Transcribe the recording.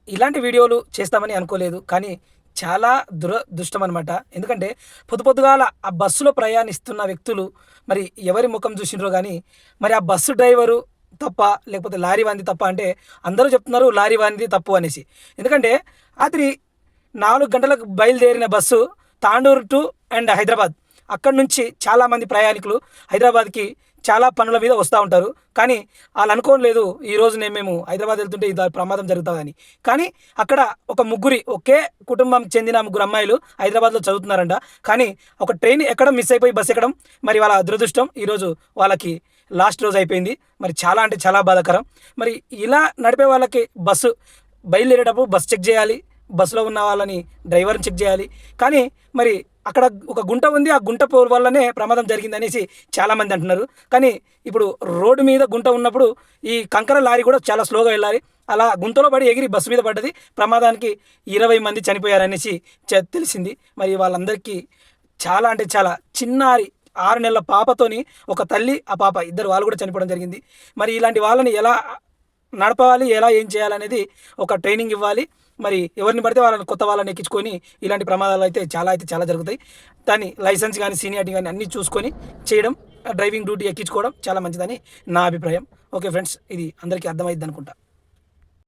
ఇలాంటి వీడియోలు చేస్తామని అనుకోలేదు. కానీ చాలా దురదృష్టం అనమాట. ఎందుకంటే పొద్దుగాల ఆ బస్సులో ప్రయాణిస్తున్న వ్యక్తులు మరి ఎవరి ముఖం చూసిండ్రో గానీ, మరి ఆ బస్సు డ్రైవరు తప్పా? లేకపోతే లారీ వానిది తప్పా? అంటే అందరూ చెప్తున్నారు లారీ వానిది తప్పు అనేసి. ఎందుకంటే రాత్రి 4 గంటలకు బయలుదేరిన బస్సు తాండూరు టు హైదరాబాద్. అక్కడి నుంచి చాలామంది ప్రయాణికులు హైదరాబాద్‌కి చాలా పనుల మీద వస్తా ఉంటారు. కానీ ఆళ్ళు అనుకోలేదు ఈరోజు మేము హైదరాబాద్ వెళ్తుంటే ఈ ప్రమాదం జరుగుతదని. కానీ అక్కడ ఒకే కుటుంబం చెందిన ముగ్గురు అమ్మాయిలు హైదరాబాద్‌లో చదువుతున్నారంట. కానీ ఒక ట్రైన్ ఎక్కడం మిస్ అయిపోయి బస్ ఎక్కడం మరి వాళ్ళ దురదృష్టం. ఈరోజు వాళ్ళకి లాస్ట్ రోజు అయిపోయింది. మరి చాలా అంటే చాలా బాధాకరం. మరి ఇలా నడిపే వాళ్ళకి బయలుదేరేటప్పుడు బస్ చెక్ చేయాలి. బస్సులో ఉన్న వాళ్ళని డ్రైవర్‌ని చెక్ చేయాలి. కానీ మరి అక్కడ ఒక గుంట ఉంది. ఆ గుంట వల్లనే ప్రమాదం జరిగిందనేసి చాలామంది అంటున్నారు. కానీ ఇప్పుడు రోడ్డు మీద గుంట ఉన్నప్పుడు ఈ కంకర లారీ కూడా చాలా స్లోగా వెళ్ళాలి. అలా గుంతలో పడి ఎగిరి బస్సు మీద పడ్డది. ప్రమాదానికి 20 మంది చనిపోయారనేసి తెలిసింది. మరి వాళ్ళందరికీ చాలా అంటే చాలా చిన్నారి 6 నెలల పాపతోని ఒక తల్లి, ఆ పాప ఇద్దరు వాళ్ళు కూడా చనిపోవడం జరిగింది. మరి ఇలాంటి వాళ్ళని ఎలా నడపాలి, ఎలా ఏం చేయాలనేది ఒక ట్రైనింగ్ ఇవ్వాలి. మరి ఎవరిని పడితే వాళ్ళని కొత్త వాళ్ళని ఎక్కించుకొని ఇలాంటి ప్రమాదాలు అయితే చాలా జరుగుతాయి. దాన్ని లైసెన్స్ గానీ, సీనియారిటీ గానీ అన్నీ చూసుకొని చేయడం, డ్రైవింగ్ డ్యూటీ ఎక్కించుకోవడం చాలా మంచిదని నా అభిప్రాయం. ఓకే ఫ్రెండ్స్, ఇది అందరికీ అర్థమైద్ది అనుకుంటా.